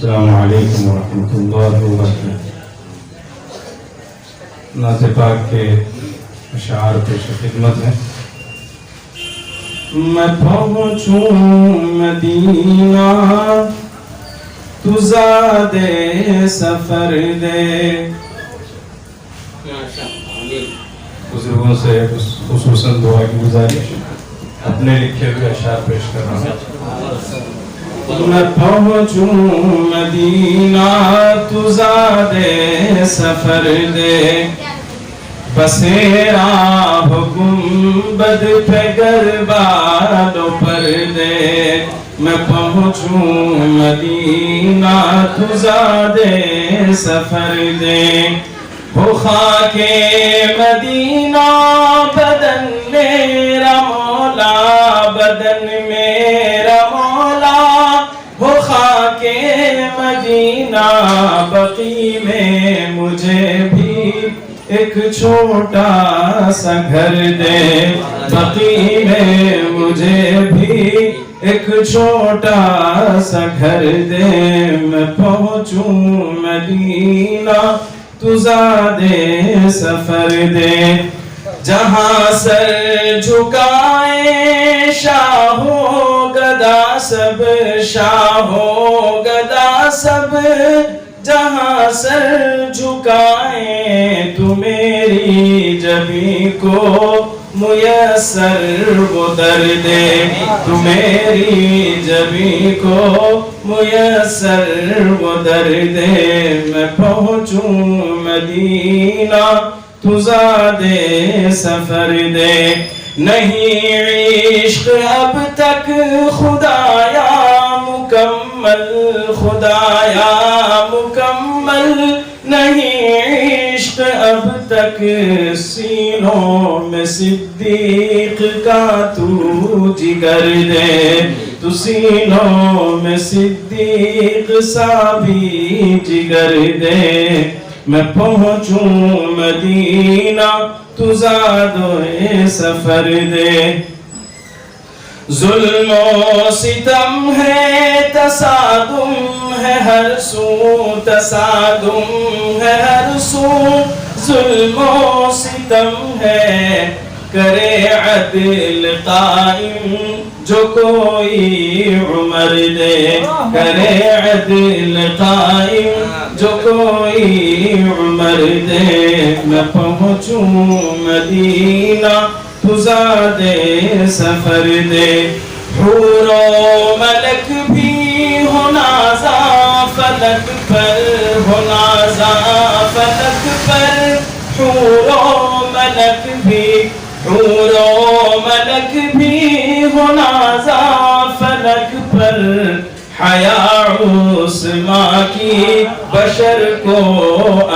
السلام علیکم ورحمۃ اللہ وبرکاتہ۔ نعت پاک کے اشعار پیش خدمت ہیں۔ میں پہنچوں مدینہ تو زادے سفر دے۔ بزرگوں سے خصوصاً دعا کی گزارش، اپنے لکھے ہوئے اشعار پیش کر رہا ہوں۔ میں پہنچوں مدینہ تو زادے سفر دے، بسیرا گنبد پہ گربادوں پر دے۔ میں پہنچوں مدینہ تو زادے سفر دے، وہ خاک مدینہ بدن میرا مولا، بدن میرا مولا، وہ خاک مدینہ بقی میں مجھے بھی ایک چھوٹا سا گھر دے، بقی میں مجھے بھی ایک چھوٹا سا گھر دے۔ میں پہنچوں مدینہ تو زادے سفر دے، جہاں سر جھکائے شاہو گدا سب، شاہو گدا سب، جہاں سر جھکائے تو میری جبیں کو میسر وہ در دے، تو میری جبیں کو میسر وہ در دے۔ میں پہنچوں مدینہ تو زادے سفر دے، نہیں عشق اب تک خدایا مکمل، خدایا مکمل، نہیں عشق اب تک سینوں میں صدیق کا تو جگر دے، تو سینوں میں صدیق سا بھی جگر دے۔ میں پہنچوں مدینہ تو زادے سفر دے، ظلم و ستم ہے تصادم ہے ہر سو، تصادم ہے ہر سو، ظلم و ستم ہے کرے عدل قائم جو کوئی عمر دے، کرے عدل قائم جو کوئی عمر دے۔ میں پہنچوں مدینہ تو زادے سفر دے، حور و ملک بھی ہو نازا فلک پر، ہو نازا فلک پر، حور و ملک بھی، حور و ملک بھی ہو نازا فلک پر، حیا عثماں کی بشر کو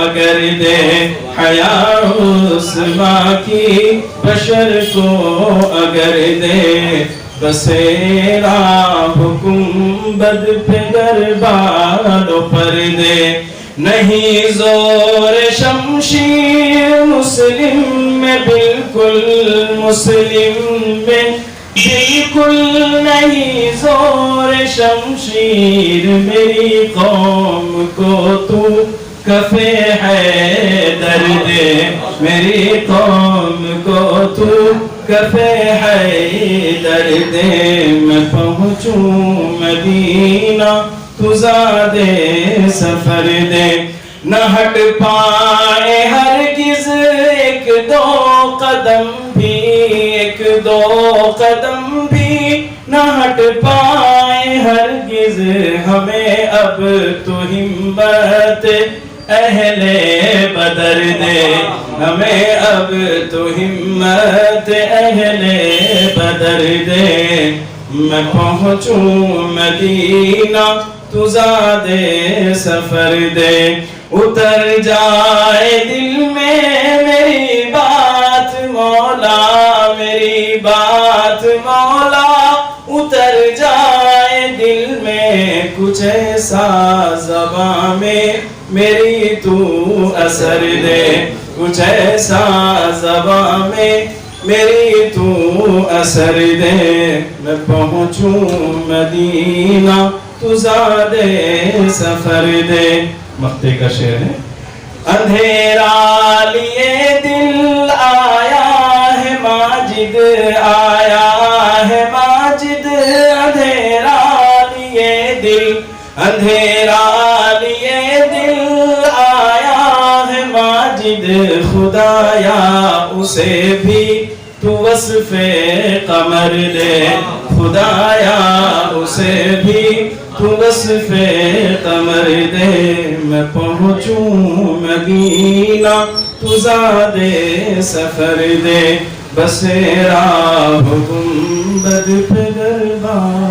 اگر دے، حیا عثماں کی بشر کو اگر دے، بسیرا گنبد پہ گربادوں پر دے، نہیں زور شمشیر مسلم میں بالکل، مسلم میں بالکل نہیں زور شمشیر، میری قوم کو تو کف حیدر دے، میری قوم کو تو کف حیدر دے۔ میں پہنچوں مدینہ تو زادے سفر دے، نہ ہٹ پائے ہرگز ایک دو قدم بھی، ایک دو قدم بھی نہ ہٹ پائے ہرگز، ہمیں اب تو ہمت اہل بدر دے، ہمیں اب تو ہمت اہل بدر دے۔ میں پہنچوں مدینہ تو زادے سفر دے، اتر جائے دل میں میری بات مولا، میری بات مولا، اتر جائے دل میں کچھ ایسا زباں میں میری تو اثر دے، کچھ ایسا زباں میں میری تو اثر دے۔ میں پہنچوں مدینہ تو زادے سفر دے. مقطع کا شعر ہے. اندھیرا لیے دل آیا ہے ماجد، آیا ہے ماجد. اندھیرا لیے دل، اندھیرا لیے دل آیا ہے ماجد. خدایا اسے بھی تو وصف قمر دے. خدایا اسے بھی تو وصف قمر دے. میں پہنچوں مدینہ تو زادے سفر دے. بسیرا ہو گنبد پہ دربار